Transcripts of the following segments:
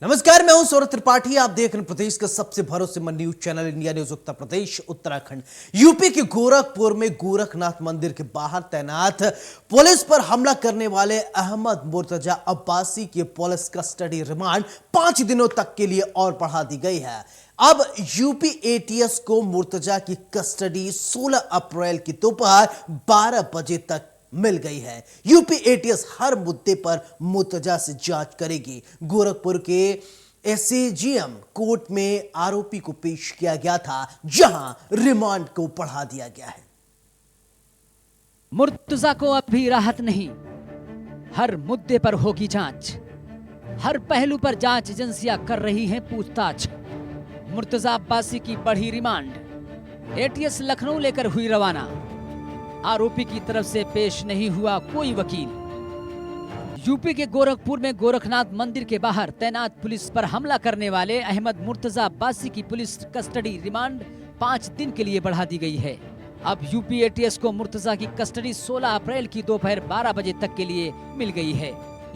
नमस्कार, मैं हूं सौरभ त्रिपाठी। आप देख रहे हैं प्रदेश का सबसे भरोसेमंद news channel India news Uttar Pradesh Uttarakhand. UP के गोरखपुर में गोरखनाथ मंदिर के बाहर तैनात पुलिस पर हमला करने वाले अहमद मुर्तजा अब्बासी की पुलिस कस्टडी रिमांड 5 दिनों तक के लिए और बढ़ा दी गई है। अब यूपी एटीएस को मुर्तजा की कस्टडी 16 अप्रैल की दोपहर 12 बजे तक मिल गई है। यूपी एटीएस हर मुद्दे पर मुर्तजा से जांच करेगी। गोरखपुर के एससीजीएम कोर्ट में आरोपी को पेश किया गया था, जहां रिमांड को बढ़ा दिया गया है। मुर्तजा को अब भी राहत नहीं, हर मुद्दे पर होगी जांच। हर पहलू पर जांच एजेंसियां कर रही हैं पूछताछ। मुर्तजा अब्बासी की बढ़ी रिमांड। एटीएस लखनऊ लेकर हुई रवाना। आरोपी की तरफ से पेश नहीं हुआ कोई वकील। यूपी के गोरखपुर में गोरखनाथ मंदिर के बाहर तैनात पुलिस पर हमला करने वाले अहमद मुर्तजा अब्बासी की पुलिस कस्टडी रिमांड 5 दिन के लिए बढ़ा दी गई है। अब यूपी एटीएस को मुर्तजा की कस्टडी 16 अप्रैल की दोपहर 12 बजे तक के लिए मिल गई है।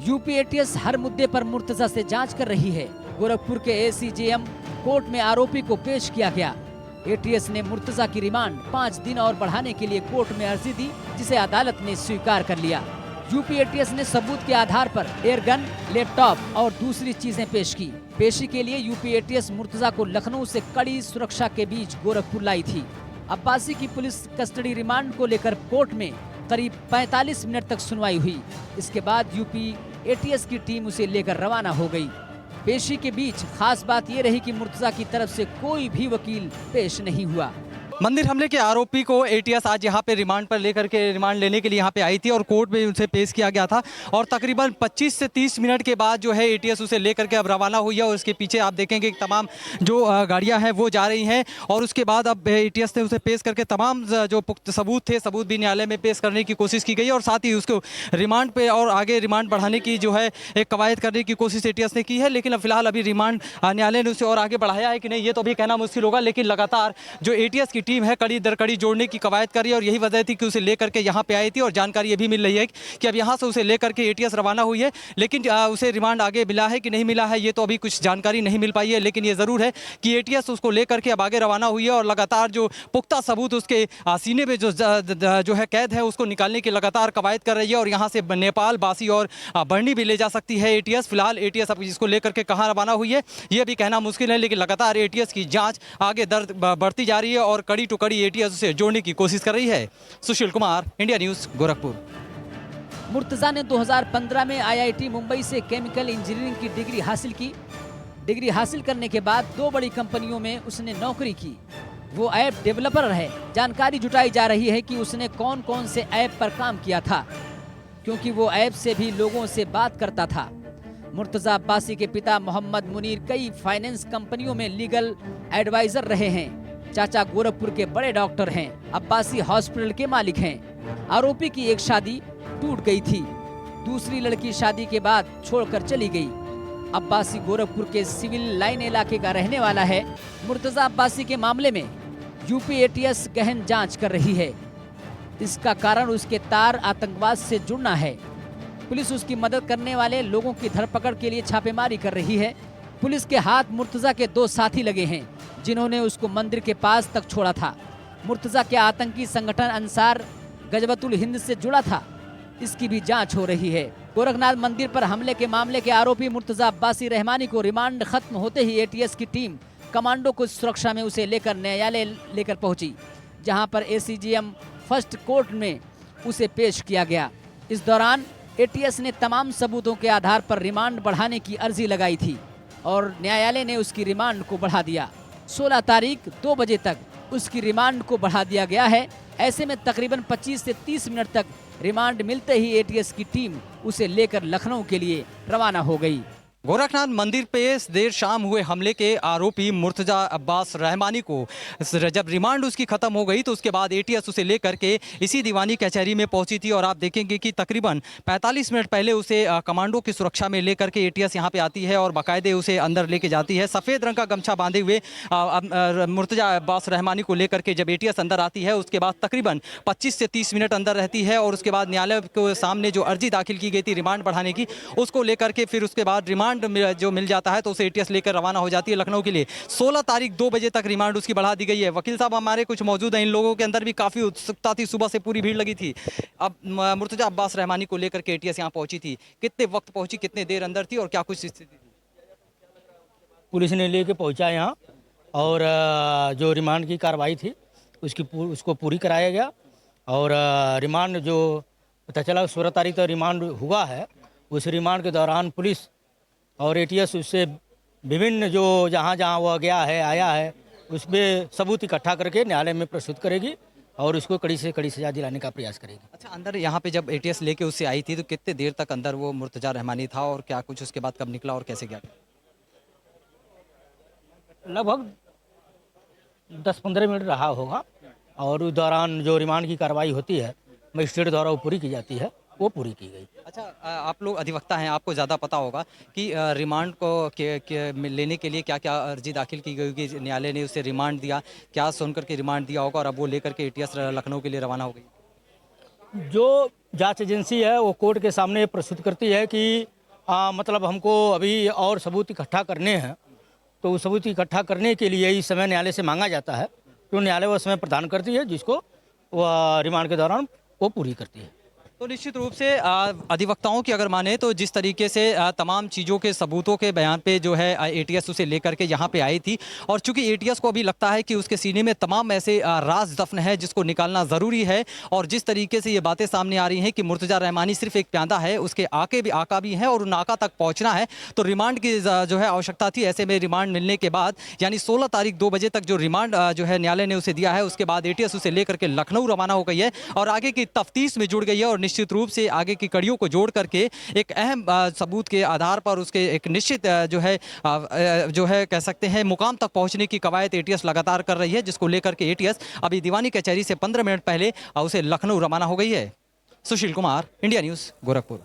यूपी एटीएस हर मुद्दे पर मुर्तजा से जांच कर रही है। गोरखपुर के एसीजेएम कोर्ट में आरोपी को पेश किया गया। एटीएस ने मुर्तजा की रिमांड 5 दिन और बढ़ाने के लिए कोर्ट में अर्जी दी, जिसे अदालत ने स्वीकार कर लिया। यूपी एटीएस ने सबूत के आधार पर एयरगन, लैपटॉप और दूसरी चीजें पेश की। पेशी के लिए यूपी एटीएस मुर्तजा को लखनऊ से कड़ी सुरक्षा के बीच गोरखपुर लाई थी। अब्बासी की पुलिस कस्टडी रिमांड को लेकर कोर्ट में करीब 45 मिनट तक सुनवाई हुई। इसके बाद यूपी एटीएस की टीम उसे लेकर रवाना हो गई। पेशी के बीच खास बात ये रही कि मुर्तजा की तरफ से कोई भी वकील पेश नहीं हुआ। मंदिर हमले के आरोपी को एटीएस आज यहाँ पे रिमांड पर लेकर के रिमांड लेने के लिए यहाँ पे आई थी और कोर्ट में उसे पेश किया गया था और तकरीबन 25 से 30 मिनट के बाद जो है एटीएस उसे लेकर के अब रवाना हुई है और उसके पीछे आप देखेंगे कि तमाम जो गाड़ियाँ हैं वो जा रही हैं और उसके बाद अब एटीएस ने उसे पेश करके तमाम जो पुख्त सबूत थे सबूत भी न्यायालय में पेश करने की कोशिश की गई और साथ ही उसको रिमांड पे और आगे रिमांड बढ़ाने की जो है एक कवायद करने की कोशिश एटीएस ने की है। लेकिन फिलहाल अभी रिमांड न्यायालय ने उसे और आगे बढ़ाया है कि नहीं ये तो अभी कहना मुश्किल होगा, लेकिन लगातार जो एटीएस की टीम है कड़ी दर कड़ी जोड़ने की कवायद कर रही है और यही वजह थी कि उसे लेकर के यहाँ पे आई थी। और जानकारी ये भी मिल रही है कि अब यहाँ से उसे लेकर के एटीएस रवाना हुई है, लेकिन उसे रिमांड आगे मिला है कि नहीं मिला है ये तो अभी कुछ जानकारी नहीं मिल पाई है। लेकिन ये ज़रूर है कि एटीएस उसको लेकर के अब आगे रवाना हुई है और लगातार जो पुख्ता सबूत उसके सीने में जो है कैद है उसको निकालने की लगातार कवायद कर रही है और यहाँ से नेपाल, बासी और बरनी भी ले जा सकती है एटीएस। फिलहाल एटीएस अब इसको लेकर के कहाँ रवाना हुई है ये भी कहना मुश्किल है, लेकिन लगातार एटीएस की जाँच आगे बढ़ती जा रही है और कड़ी टू कड़ी एटीएस से जोड़ने की कोशिश कर रही है। Sushil Kumar, India news, Gorakhpur. मुर्तजा ने 2015 में आईआईटी मुंबई से केमिकल इंजीनियरिंग की डिग्री हासिल की। डिग्री हासिल करने के बाद 2 बड़ी कंपनियों में उसने नौकरी की। वो ऐप डेवलपर है। जानकारी जुटाई जा रही है कि उसने कौन कौन से ऐप पर काम किया था, क्योंकि वो ऐप से भी लोगों से बात करता था। मुर्तजा अब्बासी के पिता मोहम्मद मुनीर कई फाइनेंस कंपनियों में लीगल एडवाइजर रहे हैं। चाचा गोरखपुर के बड़े डॉक्टर हैं। अब्बासी हॉस्पिटल के मालिक हैं। आरोपी की एक शादी टूट गई थी, दूसरी लड़की शादी के बाद छोड़कर चली गई। अब्बासी गोरखपुर के सिविल लाइन इलाके का रहने वाला है। मुर्तजा अब्बासी के मामले में यूपी एटीएस गहन जांच कर रही है। इसका कारण उसके तार आतंकवाद से जुड़ना है। पुलिस उसकी मदद करने वाले लोगों की धरपकड़ के लिए छापेमारी कर रही है। पुलिस के हाथ मुर्तजा के 2 साथी लगे हैं, जिन्होंने उसको मंदिर के पास तक छोड़ा था। मुर्तजा के आतंकी संगठन अंसार गजवतुल हिंद से जुड़ा था, इसकी भी जांच हो रही है। गोरखनाथ मंदिर पर हमले के मामले के आरोपी मुर्तजा अब्बासी रहमानी को रिमांड खत्म होते ही एटीएस की टीम कमांडो को सुरक्षा में उसे लेकर न्यायालय लेकर पहुंची, जहां पर एसीजीएम फर्स्ट कोर्ट में उसे पेश किया गया। इस दौरान एटीएस ने तमाम सबूतों के आधार पर रिमांड बढ़ाने की अर्जी लगाई थी और न्यायालय ने उसकी रिमांड को बढ़ा दिया। 16 तारीख 2 बजे तक उसकी रिमांड को बढ़ा दिया गया है। ऐसे में तकरीबन 25 से 30 मिनट तक रिमांड मिलते ही एटीएस की टीम उसे लेकर लखनऊ के लिए रवाना हो गई। गोरखनाथ मंदिर पे देर शाम हुए हमले के आरोपी मुर्तजा अब्बास रहमानी को जब रिमांड उसकी ख़त्म हो गई तो उसके बाद एटीएस उसे लेकर के इसी दीवानी कचहरी में पहुंची थी और आप देखेंगे कि तकरीबन 45 मिनट पहले उसे कमांडो की सुरक्षा में लेकर के एटीएस यहां पे आती है और बाकायदे उसे अंदर लेके जाती है। सफ़ेद रंग का गमछा बांधे हुए मुर्तजा अब्बास रहमानी को लेकर के जब एटीएस अंदर आती है उसके बाद तकरीबन 25 से 30 मिनट अंदर रहती है और उसके बाद न्यायालय के सामने जो अर्जी दाखिल की गई थी रिमांड बढ़ाने की, उसको लेकर के फिर उसके बाद रिमांड रिमांड जो मिल जाता है तो उसे एटीएस लेकर रवाना हो जाती है लखनऊ के लिए। 16 तारीख 2 बजे तक रिमांड उसकी बढ़ा दी गई है। वकील साहब हमारे कुछ मौजूद हैं, इन लोगों के अंदर भी काफ़ी उत्सुकता थी, सुबह से पूरी भीड़ लगी थी। अब मुर्तजा अब्बास रहमानी को लेकर के एटीएस यहाँ पहुंची थी, कितने वक्त पहुंची, कितने देर अंदर थी और क्या कुछ स्थिति थी? पुलिस ने लेके पहुंचा यहाँ और जो रिमांड की कार्रवाई थी उसको पूरी कराया गया और रिमांड जो पता चला 16 तारीख तक रिमांड हुआ है। उस रिमांड के दौरान पुलिस और एटीएस उससे विभिन्न जो जहाँ वह गया है आया है उसमें सबूत इकट्ठा करके न्यायालय में प्रस्तुत करेगी और उसको कड़ी से कड़ी सजा दिलाने का प्रयास करेगी। अच्छा, अंदर यहाँ पे जब एटीएस लेके उससे आई थी तो कितने देर तक अंदर वो मुर्तजा रहमानी था और क्या कुछ उसके बाद कब निकला और कैसे गया? लगभग 10-15 मिनट रहा होगा और उस दौरान जो रिमांड की कार्रवाई होती है मजिस्ट्रेट द्वारा वो पूरी की जाती है, वो पूरी की गई। अच्छा, आप लोग अधिवक्ता हैं, आपको ज़्यादा पता होगा कि रिमांड को लेने के लिए क्या क्या अर्जी दाखिल की गई होगी, न्यायालय ने उसे रिमांड दिया, क्या सुनकर के रिमांड दिया होगा और अब वो लेकर के एटीएस लखनऊ के लिए रवाना हो गई? जो जांच एजेंसी है वो कोर्ट के सामने प्रस्तुत करती है कि मतलब हमको अभी और सबूत इकट्ठा करने हैं, तो उस सबूत इकट्ठा करने के लिए इस समय न्यायालय से मांगा जाता है, तो न्यायालय वो समय प्रदान करती है जिसको वह रिमांड के दौरान वो पूरी करती है। तो निश्चित रूप से अधिवक्ताओं की अगर माने तो जिस तरीके से तमाम चीज़ों के सबूतों के बयान पे जो है एटीएस उसे लेकर के यहाँ पे आई थी और चूंकि एटीएस को अभी लगता है कि उसके सीने में तमाम ऐसे राज दफन है जिसको निकालना ज़रूरी है और जिस तरीके से ये बातें सामने आ रही हैं कि मुर्तजा रहमानी सिर्फ एक प्यादा है, उसके आका भी हैं और उन आका तक पहुँचना है, तो रिमांड की जो है आवश्यकता थी। ऐसे में रिमांड मिलने के बाद यानी 16 तारीख 2 बजे तक जो रिमांड जो है न्यायालय ने उसे दिया है, उसके बाद एटीएस उसे लेकर के लखनऊ रवाना हो गई है और आगे की तफ्तीश में जुड़ गई है और निश्चित रूप से आगे की कड़ियों को जोड़ करके एक अहम सबूत के आधार पर उसके एक निश्चित जो है कह सकते हैं मुकाम तक पहुंचने की कवायद एटीएस लगातार कर रही है, जिसको लेकर के एटीएस अभी दीवानी कचहरी से 15 मिनट पहले उसे लखनऊ रवाना हो गई है। Sushil Kumar, India news, Gorakhpur.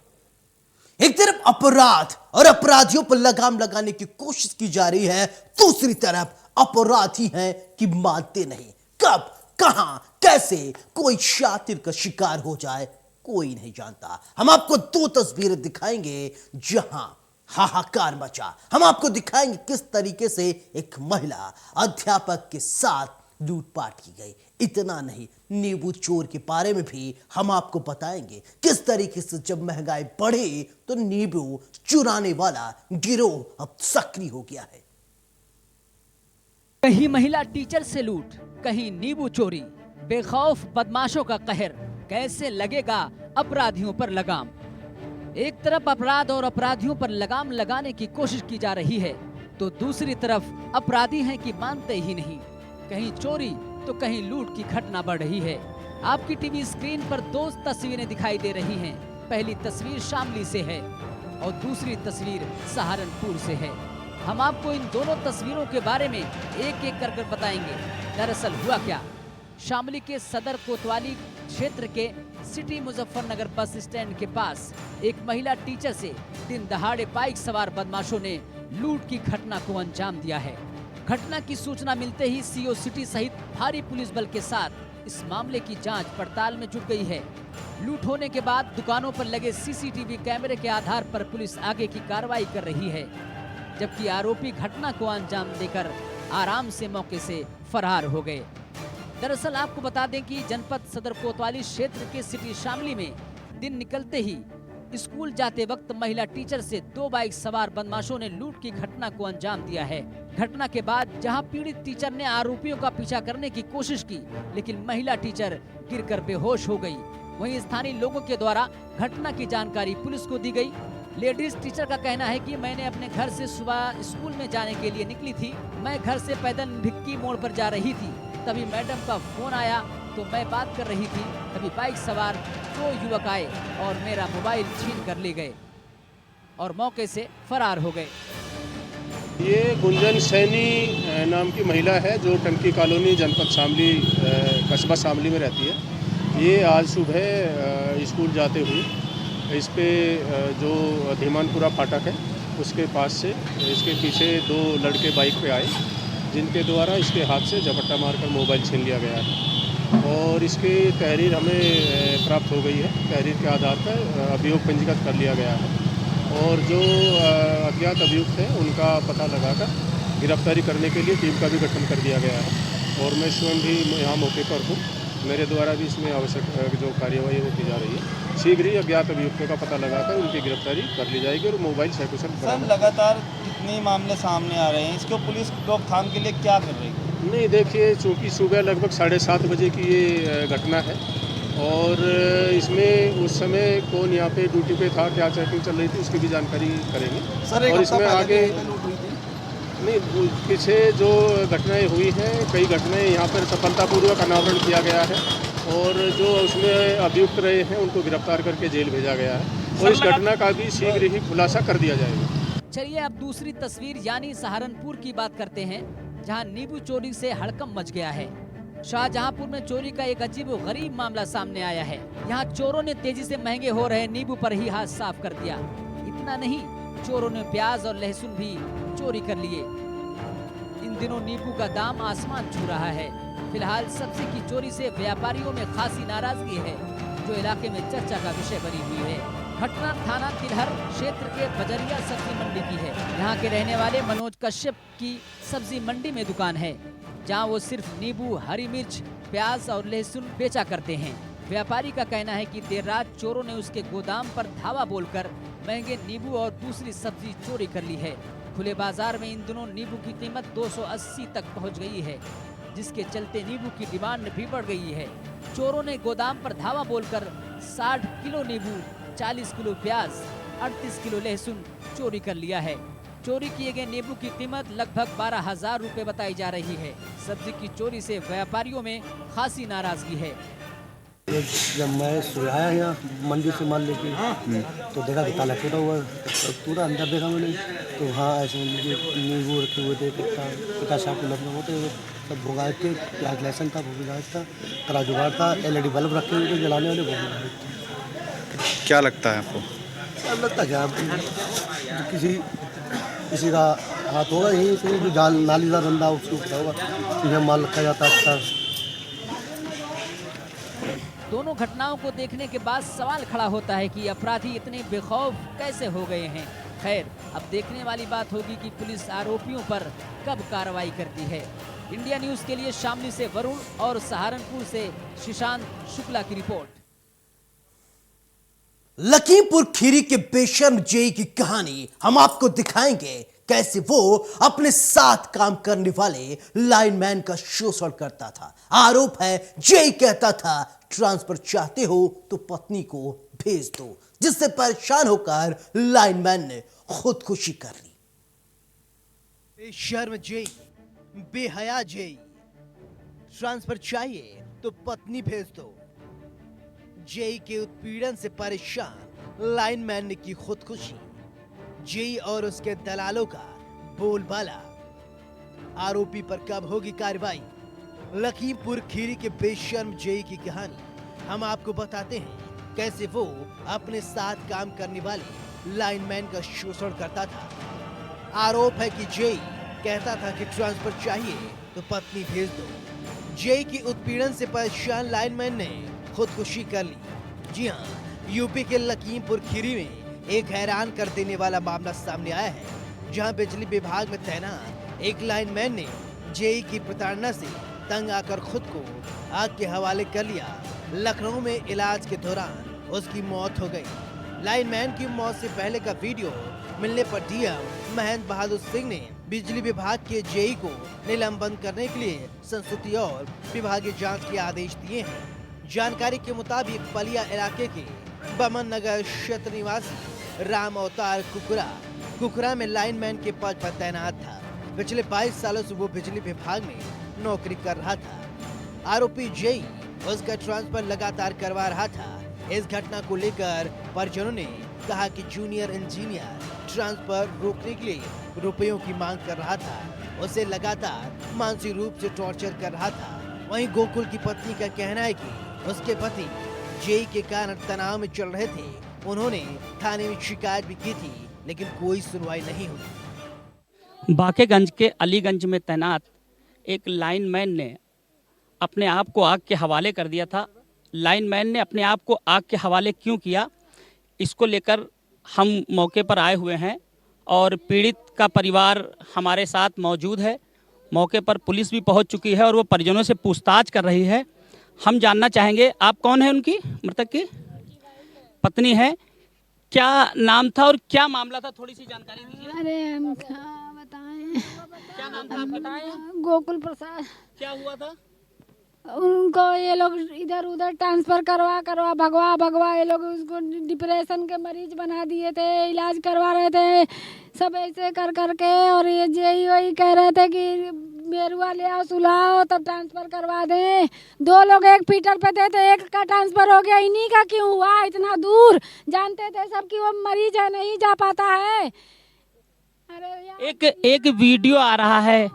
एक तरफ अपराध और अपराधियों पर लगाम लगाने की कोशिश की जा रही है, दूसरी तरफ अपराधी हैं कि मानते नहीं। कब, कहां, कैसे कोई शातिर का शिकार हो जाए कोई नहीं जानता। हम आपको 2 तस्वीरें दिखाएंगे जहां हाहाकार मचा। हम आपको दिखाएंगे किस तरीके से एक महिला अध्यापक के साथ लूटपाट की गई। इतना नहीं, नींबू चोर के बारे में भी हम आपको बताएंगे किस तरीके से जब महंगाई बढ़ी तो नींबू चुराने वाला गिरोह अब सक्रिय हो गया है। कहीं महिला टीचर से लूट, कहीं नींबू चोरी, बेखौफ बदमाशों का कहर, कैसे लगेगा अपराधियों पर लगाम। एक तरफ अपराध और अपराधियों पर लगाम लगाने की कोशिश की जा रही है तो दूसरी तरफ अपराधी हैं कि मानते ही नहीं। कहीं चोरी तो कहीं लूट की घटना बढ़ रही है। आपकी टीवी स्क्रीन पर 2 तस्वीरें दिखाई दे रही हैं। पहली तस्वीर शामली से है और दूसरी तस्वीर सहारनपुर से है। हम आपको इन दोनों तस्वीरों के बारे में एक एक कर बताएंगे। दरअसल हुआ क्या, शामली के सदर कोतवाली क्षेत्र के सिटी मुजफ्फरनगर बस स्टैंड के पास एक महिला टीचर से दिन दहाड़े बाइक सवार बदमाशों ने लूट की घटना को अंजाम दिया है। घटना की सूचना मिलते ही सीओ सिटी सहित भारी पुलिस बल के साथ इस मामले की जांच पड़ताल में जुट गई है। लूट होने के बाद दुकानों पर लगे सीसीटीवी कैमरे के आधार पर पुलिस आगे की कार्रवाई कर रही है, जबकि आरोपी घटना को अंजाम देकर आराम से मौके से फरार हो गए। दरअसल आपको बता दें कि जनपद सदर कोतवाली क्षेत्र के सिटी शामली में दिन निकलते ही स्कूल जाते वक्त महिला टीचर से 2 बाइक सवार बदमाशों ने लूट की घटना को अंजाम दिया है। घटना के बाद जहां पीड़ित टीचर ने आरोपियों का पीछा करने की कोशिश की, लेकिन महिला टीचर गिरकर बेहोश हो गई। वहीं स्थानीय लोगों के द्वारा घटना की जानकारी पुलिस को दी गई। लेडीज टीचर का कहना है कि मैंने अपने घर से सुबह स्कूल में जाने के लिए निकली थी। मैं घर से पैदल भिक्की मोड़ पर जा रही थी, तभी मैडम का फोन आया तो मैं बात कर रही थी, तभी बाइक सवार 2 युवक आए और मेरा मोबाइल छीन कर ले गए और मौके से फरार हो गए। ये गुंजन सैनी नाम की महिला है जो टंकी कॉलोनी जनपद शामली कस्बा शामली में रहती है। ये आज सुबह स्कूल जाते हुए इस पे जो धीमानपुरा फाटक है उसके पास से इसके पीछे 2 लड़के बाइक पे आए, जिनके द्वारा इसके हाथ से झपट्टा मारकर मोबाइल छीन लिया गया है और इसकी तहरीर हमें प्राप्त हो गई है। तहरीर के आधार पर अभियोग पंजीकृत कर लिया गया है और जो अज्ञात अभियुक्त हैं उनका पता लगाकर गिरफ्तारी करने के लिए टीम का भी गठन कर दिया गया है और मैं स्वयं भी यहाँ मौके पर हूँ। मेरे द्वारा भी इसमें आवश्यक जो कार्यवाही वो की जा रही है। शीघ्र ही अज्ञात अभियुक्तों का पता लगाकर उनकी गिरफ्तारी कर ली जाएगी और मोबाइल सकुशल सर लगातार इतने मामले सामने आ रहे हैं, इसको पुलिस रोकथाम के लिए क्या कर रही है? नहीं, देखिए, चूँकि सुबह लगभग 7:30 बजे की ये घटना है और इसमें उस समय कौन यहाँ पे ड्यूटी पे था, क्या चेकिंग चल रही थी, उसकी भी जानकारी करेंगे। सर और इसमें आगे नहीं, पीछे जो घटनाएं हुई हैं, कई घटनाएं यहाँ पर सफलतापूर्वक अनावरण किया गया है और जो उसमें अभियुक्त रहे हैं उनको गिरफ्तार करके जेल भेजा गया है और इस घटना का भी शीघ्र ही खुलासा कर दिया जाएगा। चलिए अब दूसरी तस्वीर यानी सहारनपुर की बात करते हैं, जहां नींबू चोरी से हड़कंप मच गया है। शाहजहांपुर में चोरी का एक अजीब व गरीब मामला सामने आया है। यहाँ चोरों ने तेजी से महंगे हो रहे नींबू पर ही हाथ साफ कर दिया। इतना नहीं, चोरों ने प्याज और लहसुन भी चोरी कर लिए। इन दिनों नींबू का दाम आसमान छू रहा है। फिलहाल सब्जी की चोरी से व्यापारियों में खासी नाराजगी है, जो इलाके में चर्चा का विषय बनी हुई है। घटना थाना तिलहर क्षेत्र के बजरिया सब्जी मंडी की है। यहाँ के रहने वाले मनोज कश्यप की सब्जी मंडी में दुकान है, जहाँ वो सिर्फ नींबू, हरी मिर्च, प्याज और लहसुन बेचा करते हैं। व्यापारी का कहना है कि देर रात चोरों ने उसके गोदाम पर धावा बोलकर महंगे नींबू और दूसरी सब्जी चोरी कर ली है। खुले बाजार में इन दिनों नींबू की कीमत 280 तक पहुंच गई है, जिसके चलते नींबू की डिमांड भी बढ़ गई है। चोरों ने गोदाम पर धावा बोलकर 60 किलो नींबू, 40 किलो प्याज, 38 किलो लहसुन चोरी कर लिया है। चोरी किए गए नींबू की कीमत लगभग 12,000 रुपए बताई जा रही है। सब्जी की चोरी से व्यापारियों में खासी नाराजगी है। जब मैं सुबह आया यहाँ मंडी से माल लेके तो देखा कि ताला टूटा हुआ, तो पूरा अंदर देखा मैंने तो वहाँ ऐसे नींबू रखे हुए थे, 50-60 किलो होते हुए सब भुगाए थे। प्याज लहसुन था, वो भी गायब था। तरा जुगाड़ था, LED बल्ब रखे हुए थे जलाने वाले, वो भी गायब थे। क्या लगता है आपको? अब लगता क्या किसी का हाथ होगा, यही जो जाल नालीदार बंदा उसके ऊपर होगा, यहाँ माल रखा जाता है अच्छा। दोनों घटनाओं को देखने के बाद सवाल खड़ा होता है कि अपराधी इतने बेखौफ कैसे हो गए हैं। खैर, अब देखने वाली बात होगी कि पुलिस आरोपियों पर कब कार्रवाई करती है। इंडिया न्यूज के लिए शामली से वरुण और सहारनपुर से सुशांत शुक्ला की रिपोर्ट। लखीमपुर खीरी के बेशर्म जेई की कहानी हम आपको दिखाएंगे, कैसे वो अपने साथ काम करने वाले लाइनमैन का शोषण करता था। आरोप है जेई कहता था ट्रांसफर चाहते हो तो पत्नी को भेज दो, जिससे परेशान होकर लाइनमैन ने खुदकुशी कर ली। बेशर्म जेई, बेहया जेई, ट्रांसफर चाहिए तो पत्नी भेज दो। जेई के उत्पीड़न से परेशान लाइनमैन ने की खुदकुशी। जेई और उसके दलालों का बोलबाला। आरोपी पर कब होगी कार्रवाई? लखीमपुर खीरी के बेशर्म जेई की कहानी हम आपको बताते हैं, कैसे वो अपने साथ काम करने वाले लाइनमैन का शोषण करता था। आरोप है कि जेई कहता था कि ट्रांसफर चाहिए तो पत्नी भेज दो। जेई की उत्पीड़न से परेशान लाइनमैन ने खुदकुशी कर ली। जी हाँ, यूपी के लखीमपुर खीरी में एक हैरान कर देने वाला मामला सामने आया है, जहां बिजली विभाग में तैनात एक लाइनमैन ने जेई की प्रताड़ना से तंग आकर खुद को आग के हवाले कर लिया। लखनऊ में इलाज के दौरान उसकी मौत हो गई। लाइनमैन की मौत से पहले का वीडियो मिलने पर डीएम महेंद्र बहादुर सिंह ने बिजली विभाग के जेई को निलंबन करने के लिए संस्तुति और विभागीय जांच के आदेश दिए हैं। जानकारी के मुताबिक पलिया इलाके के बमन नगर क्षेत्र निवासी राम अवतार कुकरा में लाइनमैन के पद पर तैनात था। पिछले 22 सालों से वो बिजली विभाग में नौकरी कर रहा था। आरोपी जेई उसका ट्रांसफर लगातार करवा रहा था। इस घटना को लेकर परिजनों ने कहा कि जूनियर इंजीनियर ट्रांसफर रोकने के लिए रुपयों की मांग कर रहा था। उसे लगातार मानसिक रूप से टॉर्चर कर रहा था। वहीं गोकुल की पत्नी का कहना है कि उसके पति जेई के कारण तनाव में चल रहे थे। उन्होंने थाने में शिकायत भी की थी, लेकिन कोई सुनवाई नहीं हुई। बाकेगंज के अलीगंज में तैनात एक लाइनमैन ने अपने आप को आग के हवाले कर दिया था। लाइनमैन ने अपने आप को आग के हवाले क्यों किया, इसको लेकर हम मौके पर आए हुए हैं और पीड़ित का परिवार हमारे साथ मौजूद है। मौके पर पुलिस भी पहुंच चुकी है और वो परिजनों से पूछताछ कर रही है। हम जानना चाहेंगे, आप कौन है उनकी, मृतक की पत्नी है, क्या नाम था और क्या मामला था, थोड़ी सी जानकारी दीजिए। अरे हम क्या बताएं। क्या नाम था आपका? गोकुल प्रसाद। क्या हुआ था? उनको ये लोग इधर उधर ट्रांसफर करवा भगवा ये लोग उसको डिप्रेशन के मरीज बना दिए थे, इलाज करवा रहे थे सब ऐसे कर के, और ये जेई वही कह रहे थे कि बेरुआ ले आओ सुलाओ तब ट्रांसफर करवा दें। 2 लोग एक फीटर पे थे तो एक का ट्रांसफर हो गया, इन्हीं का क्यों हुआ इतना दूर? जानते थे सब कि वो मरीज है, नहीं जा पाता है। अरे एक वीडियो आ रहा है,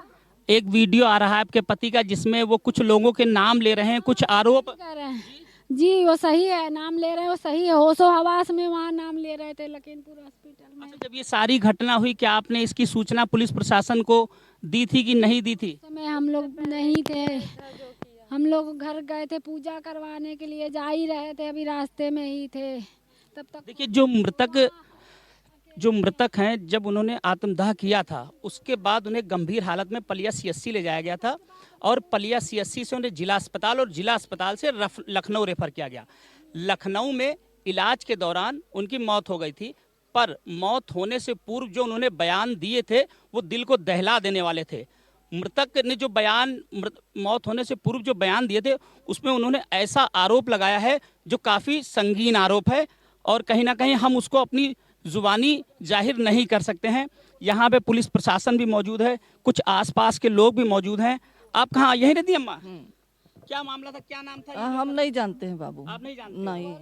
एक वीडियो आ रहा है आपके पति का, जिसमें वो कुछ लोगों के नाम ले रहे हैं, कुछ आरोप कर रहे हैं। जी वो सही है, नाम ले रहे हैं, वो सही है। होशो हवास में वहाँ नाम ले रहे थे लखीमपुर हॉस्पिटल में। अच्छा, जब ये सारी घटना हुई, क्या आपने इसकी सूचना पुलिस प्रशासन को दी थी कि नहीं दी थी? उस समय हम लोग नहीं थे, हम लोग घर गए थे पूजा करवाने के लिए, जा ही रहे थे, अभी रास्ते में ही थे तब तक। देखिए, जो मृतक हैं, जब उन्होंने आत्मदाह किया था उसके बाद उन्हें गंभीर हालत में पलिया सीएससी ले जाया गया था और पलिया सीएससी से उन्हें जिला अस्पताल और जिला अस्पताल से लखनऊ रेफर किया गया। लखनऊ में इलाज के दौरान उनकी मौत हो गई थी, पर मौत होने से पूर्व जो उन्होंने बयान दिए थे वो दिल को दहला देने वाले थे। मृतक ने जो मौत होने से पूर्व जो बयान दिए थे उसमें उन्होंने ऐसा आरोप लगाया है जो काफ़ी संगीन आरोप है और कहीं ना कहीं हम उसको अपनी जुबानी जाहिर नहीं कर सकते हैं। यहाँ पे पुलिस प्रशासन भी मौजूद है, कुछ आसपास के लोग भी मौजूद हैं। आप कहाँ यहीं रहती हैं अम्मा? क्या मामला था, क्या नाम था? हम नहीं जानते हैं बाबू। आप नहीं जानते? नहीं।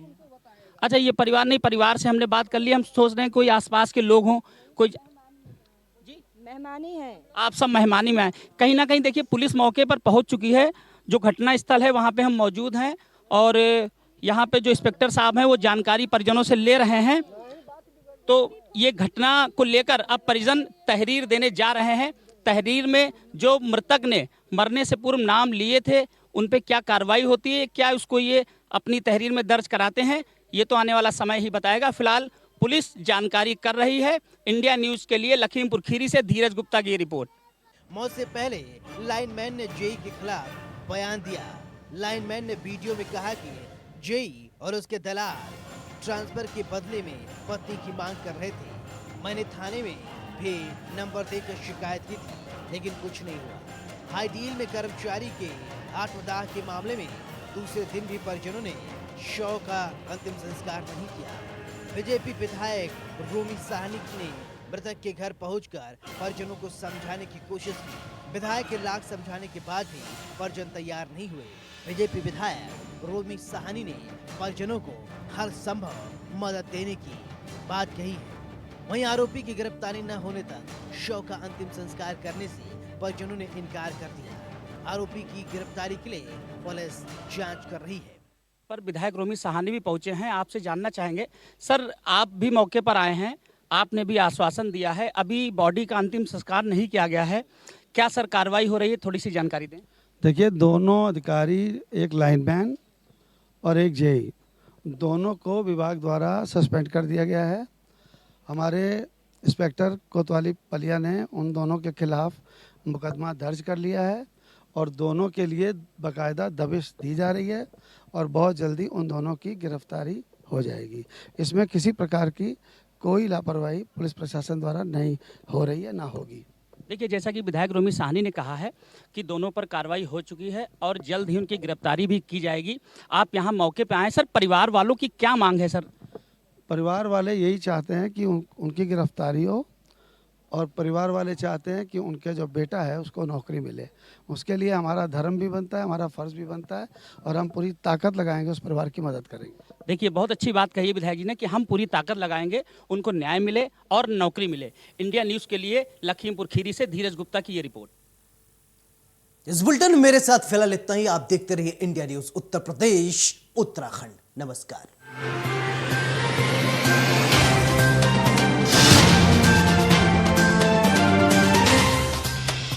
अच्छा, ये परिवार नहीं, परिवार से हमने बात कर ली, हम सोच रहे हैं कोई आसपास के लोग हों, कोई मेहमानी है, आप सब मेहमानी में आए। कहीं ना कहीं देखिए पुलिस मौके पर पहुंच चुकी है, जो घटना स्थल है वहाँ पे हम मौजूद हैं और यहाँ पे जो इंस्पेक्टर साहब हैं वो जानकारी परिजनों से ले रहे हैं। तो ये घटना को लेकर अब परिजन तहरीर देने जा रहे हैं। तहरीर में जो मृतक ने मरने से पूर्व नाम लिए थे उन पे क्या कार्रवाई होती है, क्या उसको ये अपनी तहरीर में दर्ज कराते हैं, ये तो आने वाला समय ही बताएगा। फिलहाल पुलिस जानकारी कर रही है। इंडिया न्यूज के लिए लखीमपुर खीरी से धीरज गुप्ता की रिपोर्ट। मौत से पहले लाइनमैन ने जेई के खिलाफ बयान दिया। लाइनमैन ने वीडियो में कहा कि जेई और उसके दलाल ट्रांसफर के बदले में पत्नी की मांग कर रहे थे। मैंने थाने में भी नंबर देकर शिकायत की थी, लेकिन कुछ नहीं हुआ। हाई डील में कर्मचारी के आत्मदाह के मामले में दूसरे दिन भी परिजनों ने शव का अंतिम संस्कार नहीं किया। बीजेपी विधायक रोमी साहनी ने मृतक के घर पहुंचकर परिजनों को समझाने की कोशिश की। विधायक के लाख समझाने के बाद भी परिजन तैयार नहीं हुए। बीजेपी विधायक रोमी साहनी ने परिजनों को हर संभव मदद देने की बात कही है। वहीं आरोपी की गिरफ्तारी न होने तक शव का अंतिम संस्कार करने से परिजनों ने इनकार कर दिया। आरोपी की गिरफ्तारी के लिए पुलिस जांच कर रही है। पर विधायक रोमी साहनी भी पहुंचे हैं, आपसे जानना चाहेंगे। सर, आप भी मौके पर आए हैं, आपने भी आश्वासन दिया है, अभी बॉडी का अंतिम संस्कार नहीं किया गया है, क्या सर कार्रवाई हो रही है, थोड़ी सी जानकारी दें। देखिए, दोनों अधिकारी, एक लाइनमैन और एक जेई, दोनों को विभाग द्वारा सस्पेंड कर दिया गया है। हमारे इंस्पेक्टर कोतवाली पलिया ने उन दोनों के खिलाफ मुकदमा दर्ज कर लिया है और दोनों के लिए बाकायदा दबिश दी जा रही है और बहुत जल्दी उन दोनों की गिरफ्तारी हो जाएगी। इसमें किसी प्रकार की कोई लापरवाही पुलिस प्रशासन द्वारा नहीं हो रही है, ना होगी। देखिए, जैसा कि विधायक रोमी साहनी ने कहा है कि दोनों पर कार्रवाई हो चुकी है और जल्द ही उनकी गिरफ्तारी भी की जाएगी। आप यहाँ मौके पे आए, सर परिवार वालों की क्या मांग है? सर, परिवार वाले यही चाहते हैं कि उनकी गिरफ्तारी हो और परिवार वाले चाहते हैं कि उनके जो बेटा है उसको नौकरी मिले। उसके लिए हमारा धर्म भी बनता है, हमारा फर्ज भी बनता है और हम पूरी ताकत लगाएंगे, उस परिवार की मदद करेंगे। देखिए, बहुत अच्छी बात कही विधायक जी ने कि हम पूरी ताकत लगाएंगे, उनको न्याय मिले और नौकरी मिले। इंडिया न्यूज़ के लिए लखीमपुर खीरी से धीरज गुप्ता की ये रिपोर्ट। इस बुलेटिन में मेरे साथ फिलहाल इतना ही। आप देखते रहिए इंडिया न्यूज उत्तर प्रदेश उत्तराखंड। नमस्कार।